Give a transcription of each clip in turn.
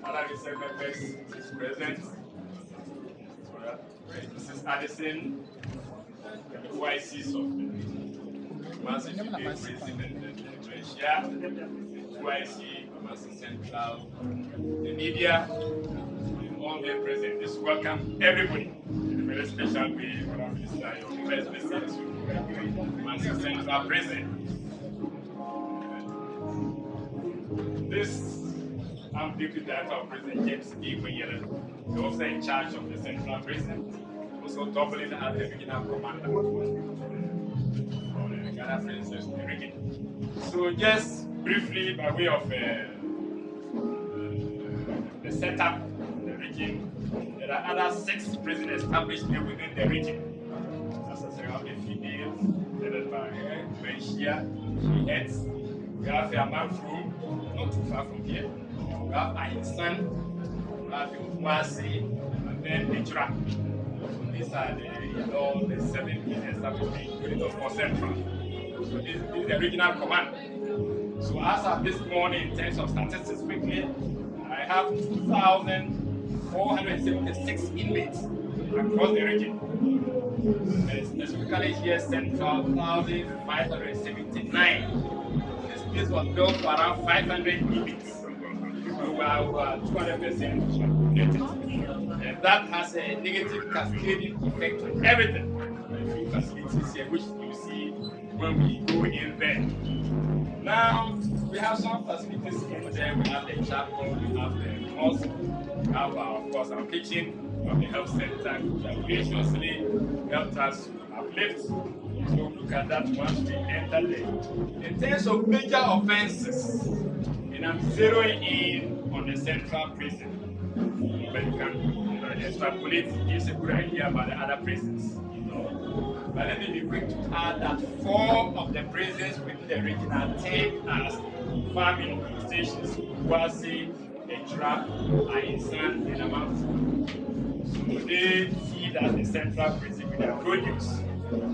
other recent members is present. This is Addison, the YCs of the Massive President and Malaysia, YC, Massive Central, the media, all the present. Just welcome everybody in a very special way. This is your first visit to Massive Central President. This, I'm Deputy Director of President James E. Kwenyere, the officer in charge of the Central President, also doubling as the regional commander for the Ghana Princess in the region. So just briefly, by way of the setup in the region, there are other 6 prisons established within the region. As I said, we have the females, headed by Malaysia, she heads. We have the Amafru, not too far from here. We have Einsan, we have the Umasi, and then the Track. So these are all the 7 prisons established, including of course Central. So this is the regional command. So as of this morning, in terms of statistics quickly, I have 2,476 inmates across the region. Specifically here, Central, 1,579. This place was built for around 500 inmates. We were over 200% populated. And that has a negative cascading effect on everything. The few facilities here, which you see when we go in there. Now, we have some facilities in there. We have the chapel, we have the mosque, we have, of course, our kitchen, we have the health center, which have graciously helped us uplift. So look at that once we enter there. In terms of major offenses, and I'm zeroing in on the Central Prison, but you can extrapolate, gives a good idea about the other prisons. But let me be quick to add that 4 of the prisons within the region are taken as farming stations: Wasi, Etra, Ainsan, and Amafu. So they see that the Central Prison with their produce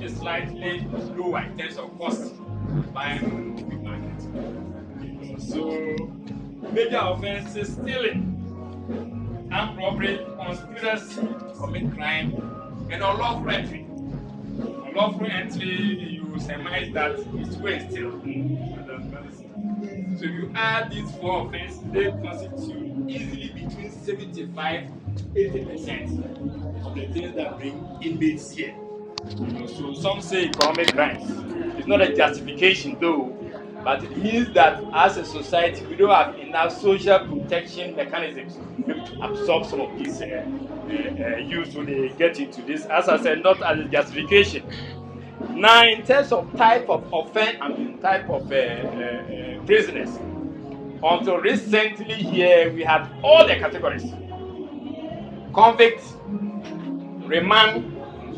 is slightly lower in terms of cost by the market. So major offenses: stealing, armed robbery, conspiracy to commit crime, and unlawful entry. Unlawful entry, you surmise that it's to steal. So you add these 4 offenses, they constitute easily between 75 to 80% of the things that bring inmates here. So some say economic crimes. It's not a justification though, but it means that as a society we don't have enough social protection mechanisms to absorb some of these use when they get into this. As I said, not as a justification. Now, in terms of type of offense and type of prisoners, until recently here we had all the categories: convict, remand,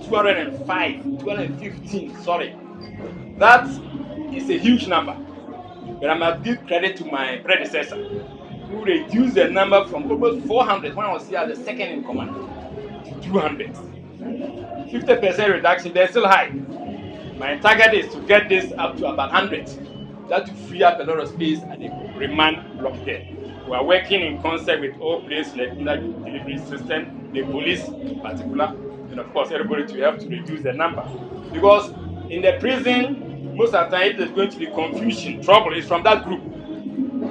215, sorry. That is a huge number. But I must give credit to my predecessor, who reduced the number from almost 400 when I was here as the second in command to 200. 50% reduction, they're still high. My target is to get this up to about 100. That will free up a lot of space at the remand block there. We are working in concert with all places like the delivery system, the police in particular, and of course everybody to help to reduce the number. Because in the prison, most of the time there's going to be confusion, trouble is from that group.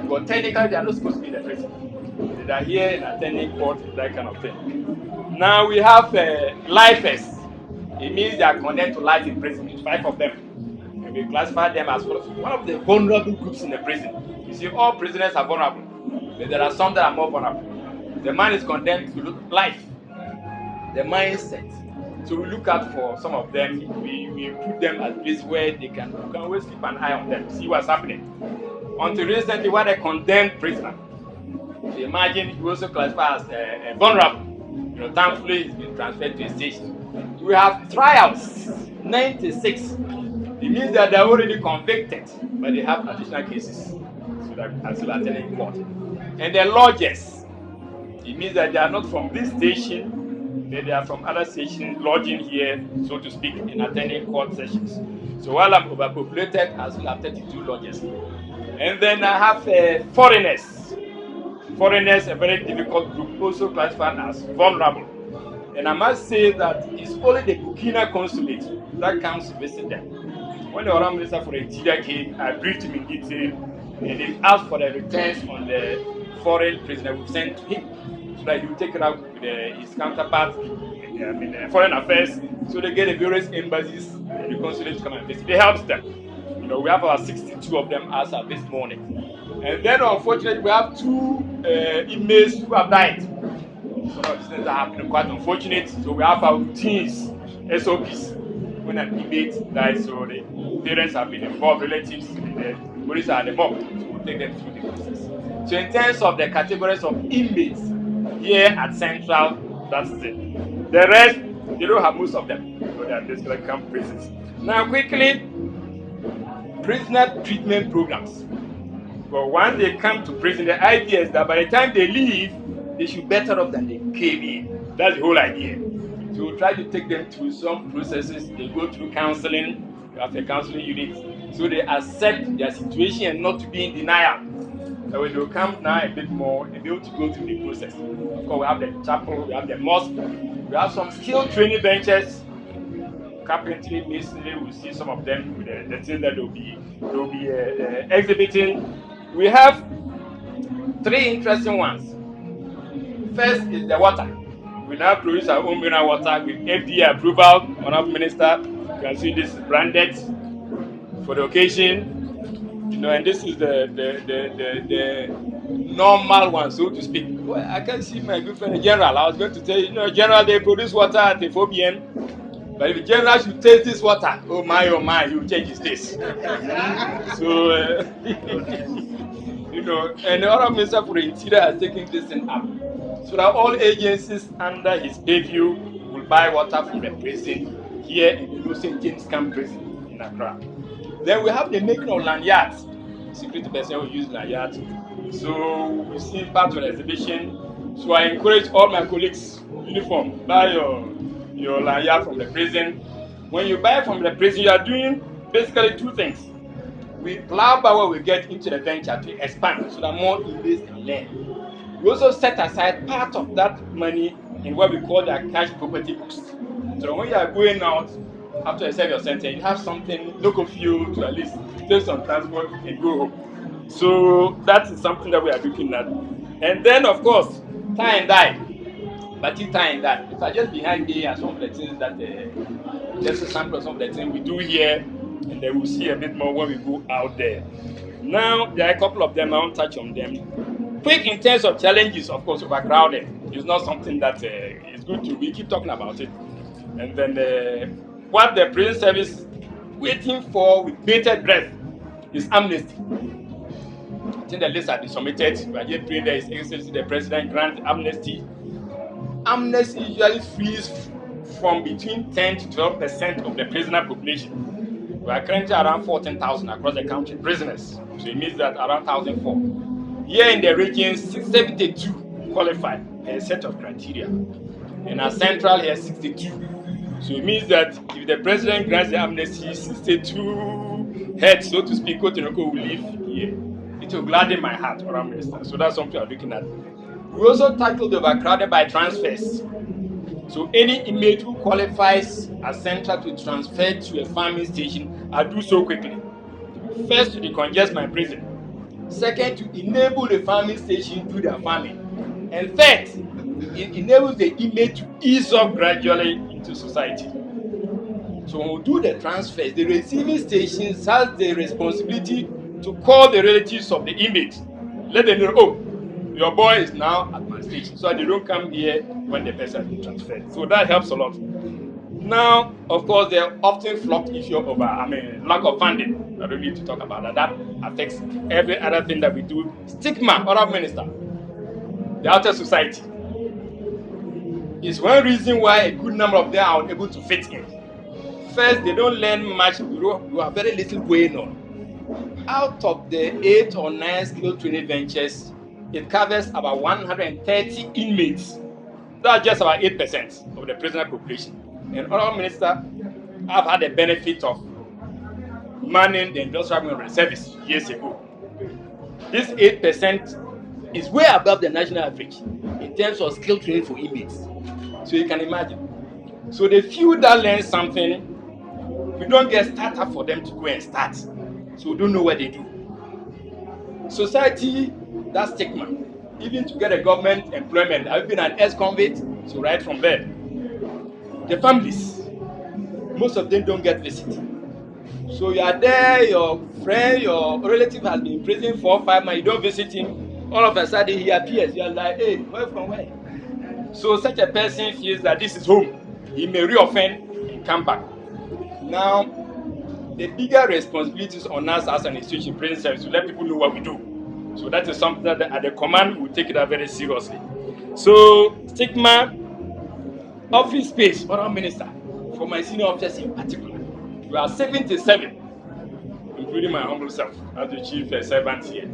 But technically they are not supposed to be in the prison. They are here in attending court, that kind of thing. Now we have lifers. It means they are condemned to life in prison. 5 of them. And we classify them as one of the vulnerable groups in the prison. You see, all prisoners are vulnerable, but there are some that are more vulnerable. The man is condemned to life. The mindset. So we look out for some of them. We put them at places where they can always keep an eye on them, see what's happening. Until recently, when a condemned prisoner, so imagine he also classified as vulnerable. Thankfully, he's been transferred to a station. We have trials, 96. It means that they're already convicted, but they have additional cases, so that are still attending court. And the lodgers, it means that they are not from this station, but they are from other stations lodging here, so to speak, in attending court sessions. So while I'm overpopulated, I still have 32 lodgers. And then I have foreigners. foreigners, a very difficult group, also classified as vulnerable. And I must say that it's only the Burkina consulate that comes to visit them. When the Honourable Minister for Interior came, I briefed him in detail, and they asked for the returns on the foreign prisoner we sent to him, so that he will take it up with his counterpart in foreign affairs, so they get the various embassies and the consulate to come and visit. It helps them. You know, we have about 62 of them as of this morning. And then, unfortunately, we have 2 inmates who have died. Some of these things are happening, quite unfortunate. So we have our routines, SOPs. When an inmate dies, so the parents have been involved, relatives, the police are the mob, so we'll take them through the process. So in terms of the categories of inmates here at Central, that's it. The rest, they don't have most of them, so they are basically camp prisons. Now quickly, prisoner treatment programs. But once they come to prison, the idea is that by the time they leave, they should better off than they came in. That's the whole idea. So we'll try to take them through some processes. They go through counseling. We have a counseling unit. So they accept their situation and not to be in denial. So when they will come now a bit more and be able to go through the process. Of course, we have the chapel, we have the mosque, we have some skill training benches. Carpentry, masonry, we'll see some of them with the things that they'll be exhibiting. We have 3 interesting ones. First is the water. We now produce our own mineral water with FDA approval. Honourable Minister, you can see this is branded for the occasion. You know, and this is the normal one, so to speak. Well, I can see my good friend the General. I was going to tell you, General, they produce water at the 4 p.m. But if the General should taste this water, oh my, he will change his taste. So, and the Honourable Minister for the Interior has taken this thing up, so that all agencies under his purview will buy water from the prison here in the St. James Camp Prison in Accra. Then we have the making of lanyards. Security personnel will use lanyards. So we've seen part of the exhibition. So I encourage all my colleagues, uniform, buy your lanyard from the prison. When you buy from the prison, you are doing basically 2 things. We plow power we get into the venture to expand so that more inmates can learn. We also set aside part of that money in what we call the cash property books. So when you are going out after you serve your sentence, you have something, local fuel to at least take some transport and go home. So that is something that we are looking at. And then, of course, tie and dye. But you tie and dye. If I just behind here are some of the things that, just a sample of some of the things we do here, and then we'll see a bit more when we go out there. Now, there are a couple of them, I won't touch on them. Quick in terms of challenges, of course, overcrowding. It's not something that is good to, we keep talking about it. And then what the prison service is waiting for with bated breath is amnesty. I think the list has been submitted. We are just praying that His Excellency the President grant amnesty. Amnesty usually frees from between 10 to 12% of the prisoner population. We are currently around 14,000 across the country prisoners. So it means that around 1,004. Here in the region, 672 qualify a set of criteria. And our central here, 62. So it means that if the president grants the amnesty, 62 heads, so to speak, Kotinoko will live here. It will gladden my heart, Honourable Minister. So that's something I'm looking at. We also tackled the overcrowded by transfers. So any inmate who qualifies as central to transfer to a farming station, I'll do so quickly. First, to decongest my prison. Second, to enable the farming station to do their farming. And third, it enables the inmate to ease off gradually into society. So when we do the transfers, the receiving stations has the responsibility to call the relatives of the inmate. Let them know, oh, your boy is now at my station, so they don't come here when the person has been transferred. So that helps a lot. Now, of course, there are often flocked issue of lack of funding. I don't need to talk about that. That affects every other thing that we do. Stigma, Honourable Minister, the outer society is one reason why a good number of them are unable to fit in. First, they don't learn much. You are very little going on. Out of the 8 or 9 skill training ventures, it covers about 130 inmates. That's just about 8% of the prisoner population. And Honourable Minister, I've had the benefit of manning the industrial women service years ago. This 8% is way above the national average in terms of skill training for inmates. So you can imagine. So the few that learn something, we don't get startup for them to go and start. So we don't know what they do. Society, that stigma. Even to get a government employment, I've been an ex-convict, so right from there. The families, most of them don't get visit. So you are there, your friend, your relative has been in prison 4 or 5 months, you don't visit him, all of a sudden he appears, you are like, hey, where from where? So such a person feels that this is home. He may reoffend and come back. Now, the bigger responsibilities on us as an institution, prison service, to let people know what we do. So that is something that at the command we take it up very seriously. So stigma, office space, Honourable Minister, for my senior officers in particular, we are 77, including my humble self as the chief servant here.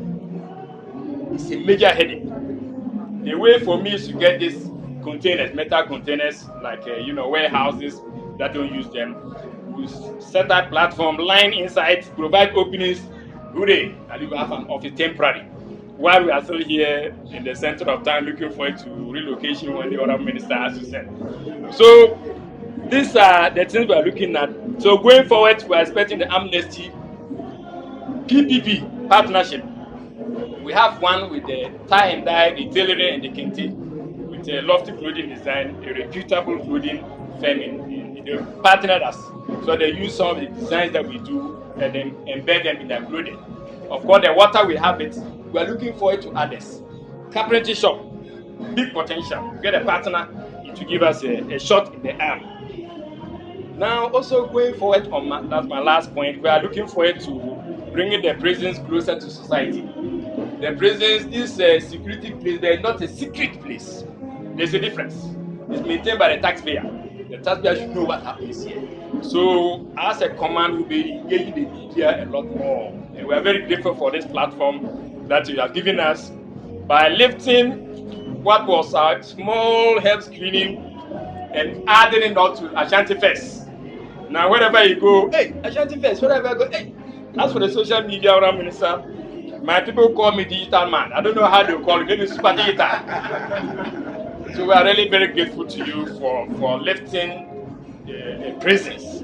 It's a major headache. The way for me is to get these containers, metal containers, like warehouses that don't use them. We set up platform, line inside, provide openings. Hooray! And you have an office temporary. While we are still here in the center of town looking forward to relocation when the other minister has to send. So these are the things we are looking at. So going forward, we are expecting the amnesty, PPP partnership. We have one with the tie and dye, the tailoring and the kente, with a lofty clothing design, a reputable clothing firm in partnered us. So they use some of the designs that we do and then embed them in their clothing. Of course, the water we have it. We are looking forward to others. Carpentry shop, big potential. Get a partner to give us a shot in the arm. Now, also going forward that's my last point. We are looking forward to bringing the prisons closer to society. The prisons, this security place, there is not a secret place. There's a difference. It's maintained by the taxpayer. The taxpayer should know what happens here. So, as a command, we'll be engaging the media a lot more. And we are very grateful for this platform that you have given us by lifting what was our small health screening and adding it on to Ashanti Fest. Now, wherever you go, hey, Ashanti Fest, wherever I go, hey. As for the social media, Honourable Minister, my people call me digital man. I don't know how they call me, maybe super digital. So we are really very grateful to you for lifting the prisons.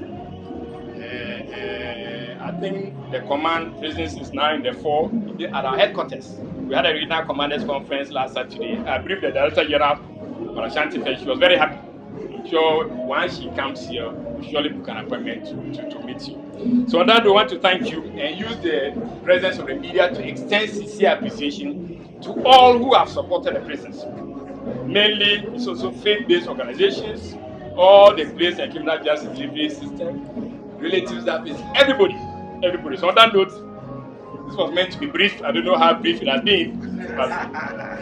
I think the command prisons is now in the 4 at our headquarters. We had a regional commanders conference last Saturday. I briefed the Director General for Ashanti Fest. She was very happy. I'm sure once she comes here, we'll surely book an appointment to meet you. So on that, we want to thank you and use the presence of the media to extend sincere appreciation to all who have supported the prisons. Mainly, it's also faith-based organizations, all the police and criminal justice delivery system, relatives, that is everybody. So on that note, this was meant to be brief. I don't know how brief it has been, but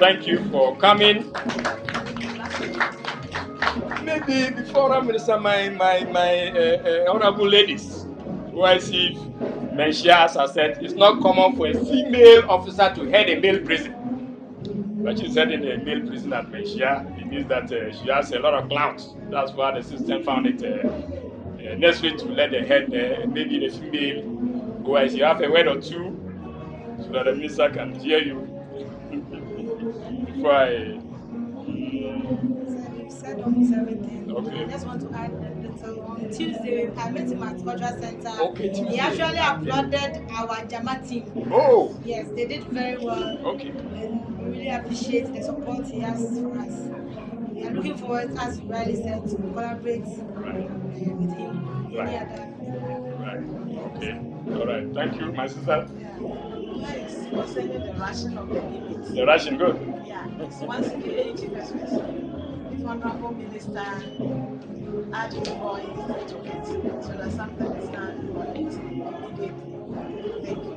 thank you for coming. Maybe before Minister, my honorable ladies, who I see mention, as I said, it's not common for a female officer to head a male prison. But she said in a male prison at Menchia, it means that she has a lot of clout. That's why the system found it necessary to let the head, maybe the female, who I see have a word or two, so that the minister can hear you. Before I. You've said almost everything. Okay. I just want to add a little. On Tuesday, I met him at Cultural Center. Okay, Tuesday. He actually applauded our Jama team. Oh! Yes, they did very well. Okay. And we really appreciate the support he has for us. We are looking forward, as Riley said, to collaborate with him. Right. Any other. Right. Okay. All right. Thank you, my sister. Yes, concerning the ration of the limits. The ration, good. Yeah, it's once in the age if Honorable Minister adding more into it, so that something is done on it immediately. Thank you.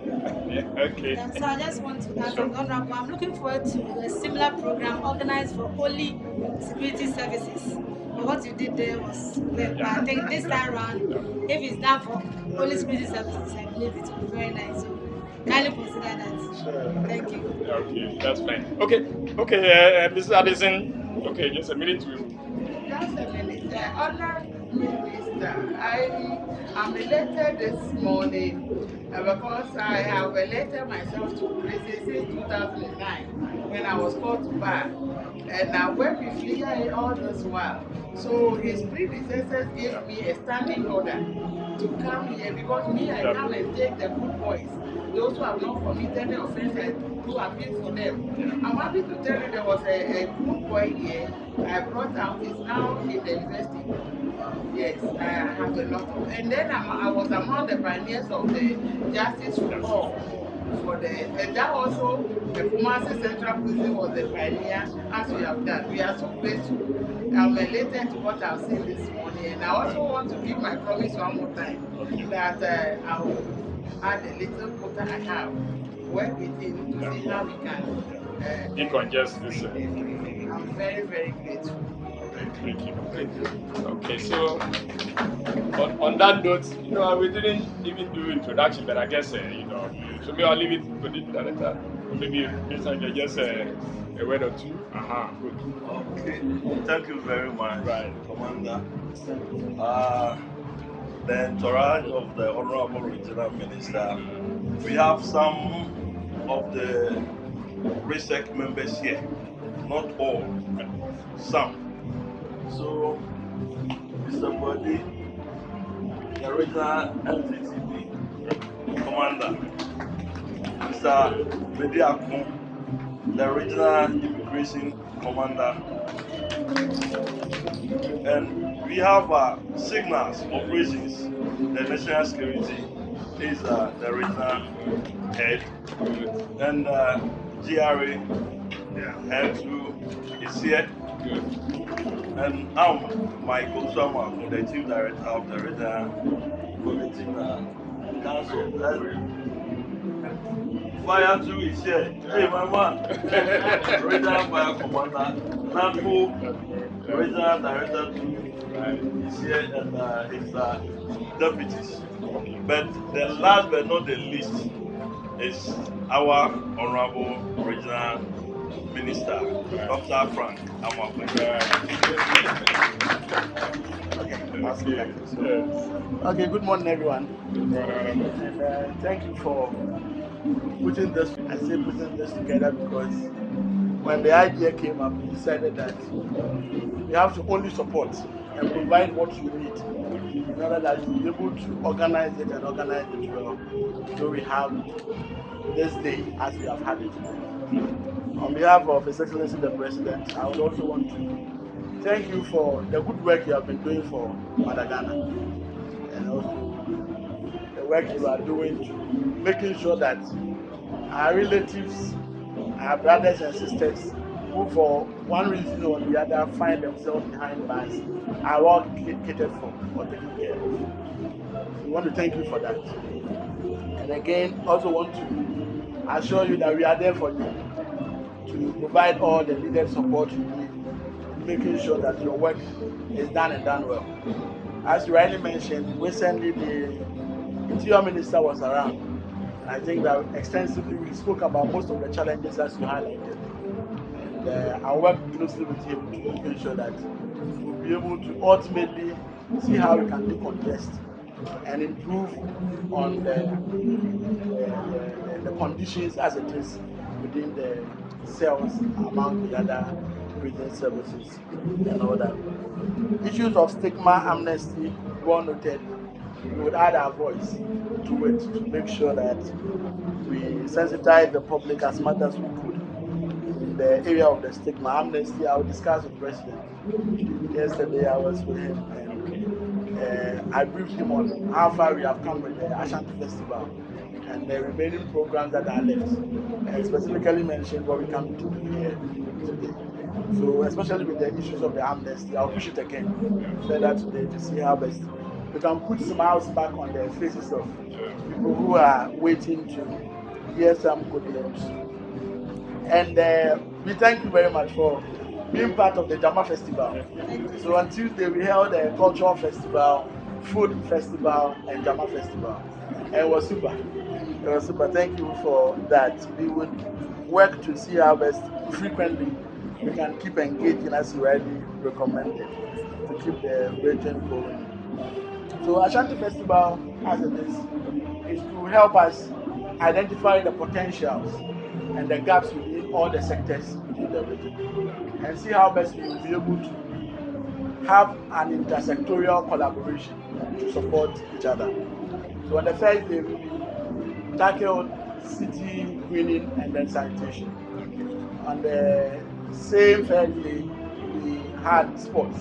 Yeah, okay. So I just want to ask Honorable, I'm looking forward to a similar program organized for only security services. But what you did there was great. But I think this time around, if it's done for only security services, I believe it will be very nice. So kindly consider that. Sure. Thank you. Okay, that's fine. Okay, Mrs. Addison. Okay, just a minute to. Just a minute. Minister, I'm elected this morning because I have elected myself to prison since 2009 when I was called to bar. And I worked with Leah all this while. So his predecessors gave me a standing order to come here because me, I come and take the good boys. Those who have not committed any offense, I do appeal for them. I'm happy to tell you there was a good boy here I brought out. He's now in the university. Yes, I have a lot of. And then I was among the pioneers of the Justice for All. And that also, the Kumasi Central Prison was the pioneer, as we have done. We are so grateful. I'm elated to what I've seen this morning. And I also want to give my promise one more time that I will add a little quota I have, work with him to see how we can decongest this. I'm very, very grateful. Thank you. Okay, so on that note, we didn't even do introduction, but I guess so maybe I'll leave it for the director. Or maybe this time just a word or two. Good. Okay, thank you very much, Right. Commander. The entourage of the Honorable Regional Minister, we have some of the RESEC members here, not all, some. So, Mr. Body, the regional NCTP commander, Mr. Bediakun, the regional immigration commander, and we have signals operations. The national security is the regional head, and GRA head too is here. And I'm Michael Summer, the chief director of the regional collecting council. Fire 2 is here. Hey, mama. Regional fire commander, NAPO, regional director 2 is here, and his deputies. But the last but not the least is our honorable regional minister, Dr. Frank Amaokohene. Okay, good morning, everyone. And thank you for putting this. I say putting this together because when the idea came up, we decided that we have to only support and provide what you need in order that you'll be able to organize it and organize it well. So we have this day as we have had it. On behalf of His Excellency the President, I would also want to thank you for the good work you have been doing for Madagascar, and also the work you are doing to making sure that our relatives, our brothers and sisters, who for one reason or the other find themselves behind bars, are well catered for or taken care of. We want to thank you for that. And again, also want to assure you that we are there for you to provide all the needed support you need, making sure that your work is done and done well. As you rightly mentioned, recently the Interior Minister was around. And I think that extensively we spoke about most of the challenges as you highlighted. And I'll work closely with him to make sure that we'll be able to ultimately see how we can decongest and improve on the conditions as it is within the cells among the other prison services and all that. Issues of stigma, amnesty, well noted. We would add our voice to it to make sure that we sensitize the public as much as we could in the area of the stigma. Amnesty, I will discuss with the President. Yesterday I was with him and I briefed him on how far we have come with the Ashanti Festival and the remaining programs that are left, and specifically mentioned what we can do here today. So especially with the issues of the amnesty, I'll push it again further today to see how best we can put smiles back on the faces of people who are waiting to hear some good news. And we thank you very much for being part of the Jama Festival. So on Tuesday we held a cultural festival, food festival, and Jama Festival. And it was super. It was super. Thank you for that. We would work to see how best frequently we can keep engaging as you rightly recommended to keep the region going. So Ashanti Festival, as it is to help us identify the potentials and the gaps within all the sectors within the region, and see how best we will be able to have an intersectorial collaboration to support each other. So on the first day, we tackled city greening and then sanitation. On the same first day, we had sports,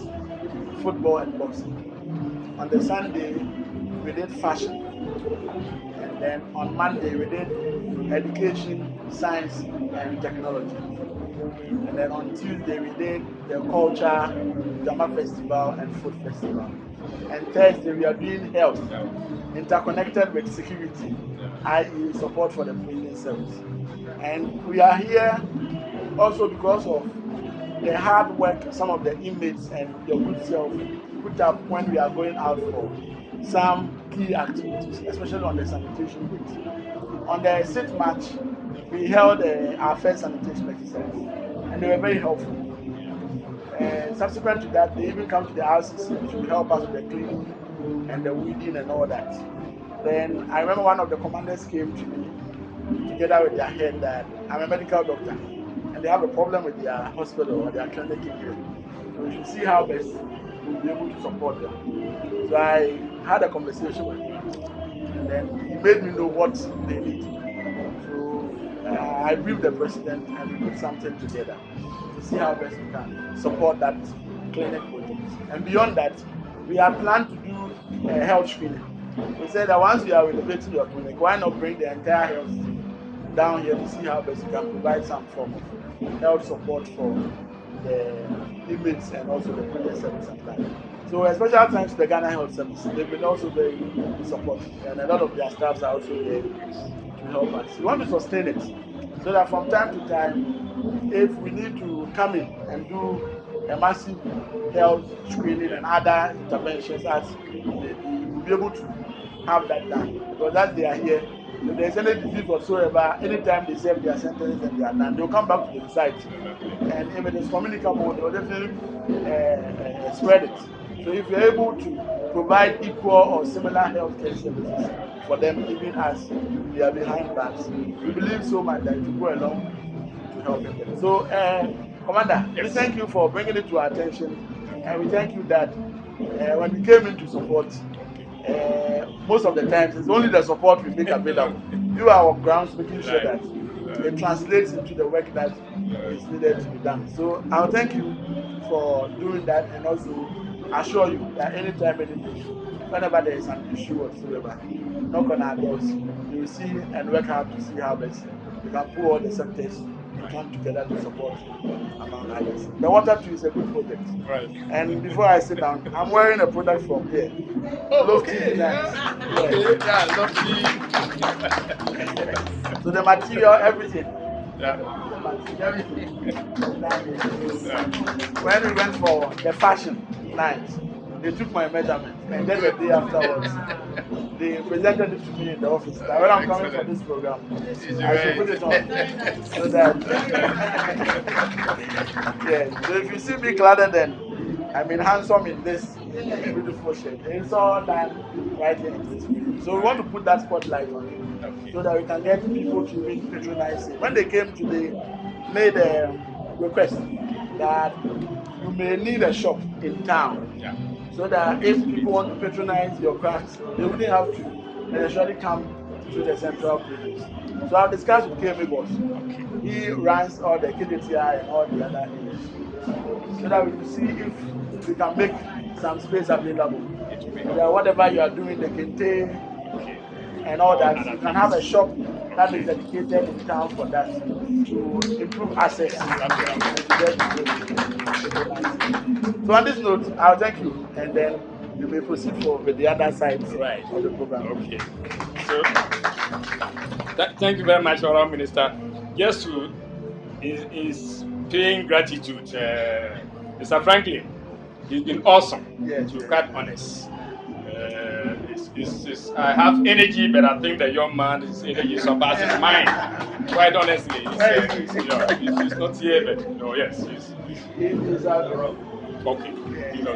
football and boxing. On the Sunday, we did fashion. And then on Monday, we did education, science, and technology. And then on Tuesday, we did the culture, drama festival, and food festival. And Thursday, we are doing health, interconnected with security, i.e. support for the prison service. And we are here also because of the hard work some of the inmates and your good self put up when we are going out for some key activities, especially on the sanitation bit. On the 6th March, we held our first sanitation exercise, and they were very helpful. And subsequent to that, they even come to the RCC to help us with the cleaning and the weeding and all that. Then I remember one of the commanders came to me together with their head that I'm a medical doctor and they have a problem with their hospital or their clinic in here. So we should see how best we'll be able to support them. So I had a conversation with him and then he made me know what they need. So I briefed the president and we put something together to see how best we can support that clinic project. And beyond that, we have planned to do a health screening. We said that once we are renovating your clinic, why not bring the entire health team down here to see how best we can provide some form of health support for the inmates and also the prison service and that. So a special thanks to the Ghana Health Service. They've been also very supportive and a lot of their staffs are also there to help us. We want to sustain it so that from time to time, if we need to come in and do a massive health screening and other interventions as we'll be able to have that done. Because as they are here, if there's any disease whatsoever, anytime they serve their sentence and they are done, they'll come back to the site. And if it is communicable, they'll definitely spread it. So if you're able to provide equal or similar healthcare services for them, even as they are behind bars, we believe so much that it will go along to help them. So, Commander, yes, we thank you for bringing it to our attention, and we thank you that when we came in to support, most of the times it's only the support we make available. You are on grounds making sure that it translates into the work that is needed to be done. So I'll thank you for doing that and also assure you that anytime, whenever there is an issue whatsoever, knock on our doors. You will see and work hard to see how best we can pull all the sectors and come together to support among others. The water tree is a good project. Right. And before I sit down, I'm wearing a product from here. Oh, okay. Yeah. Okay. Yeah, lovely. So the material, everything. Yeah. Everything. When we went for the fashion night, they took my measurement, and then the day afterwards, they presented it to me in the office. That when I'm coming for this program, I should put it on. So that, yeah. So if you see me cladded, then I mean handsome in this beautiful shape. It's all done right here in this video. So we want to put that spotlight on it, so that we can get people to really patronize it. When they came today, made a request that you may need a shop in town. Yeah. So that if people want to patronize your crafts, they wouldn't have to necessarily come to the central places. So I've discussed with KMA Boss. Okay. He runs all the KDTI and all the other areas. So that we will see if we can make some space available. So that whatever you are doing, the kente and all that, you can have a shop that is dedicated in town for that to improve access. So on this note, I'll thank you, and then you may proceed for with the other side of the program. Okay. So, thank you very much, Honourable Minister. Just to is paying gratitude, Mr. Franklin. He's been awesome. Yes, to be quite honest. I have energy, but I think the young man, his energy surpasses mine. Quite honestly, it's not here, but yes, He's a okay.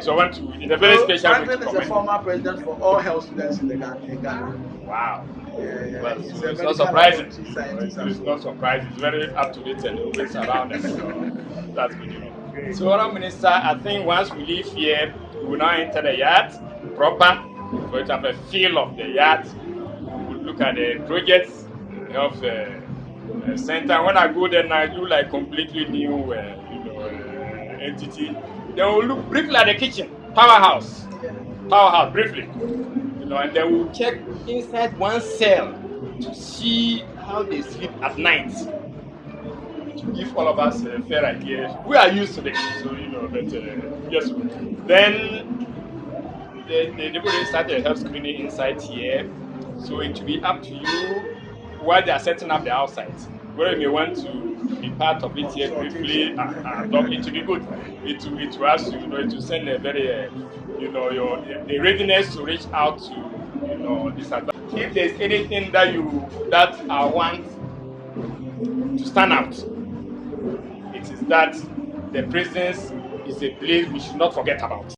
So I want to, in a very special way, Franklin to is the former president for all health students in Ghana. Wow. Yeah. Well, He's so a it's not medical surprising. laboratory scientist It's as not well. surprising. It's very up to date and always around us. That's good. So, Honourable Minister, I think once we leave here, we will now enter the yard proper for it to have a feel of the yard. We will look at the projects, the health center. When I go there now, it look like completely new, entity. Then we'll look briefly at the kitchen, powerhouse, briefly. And then we'll check inside one cell to see how they sleep at night. To give all of us a fair idea. We are used to this, so but yes. Then they will start a health screening inside here, so it will be up to you while they are setting up the outside. Whether you may want to be part of it here briefly, it will be good. It will ask you, it will send a very, the readiness to reach out to, this advice. If there's anything that I want to stand out, it is that the prisons is a place we should not forget about.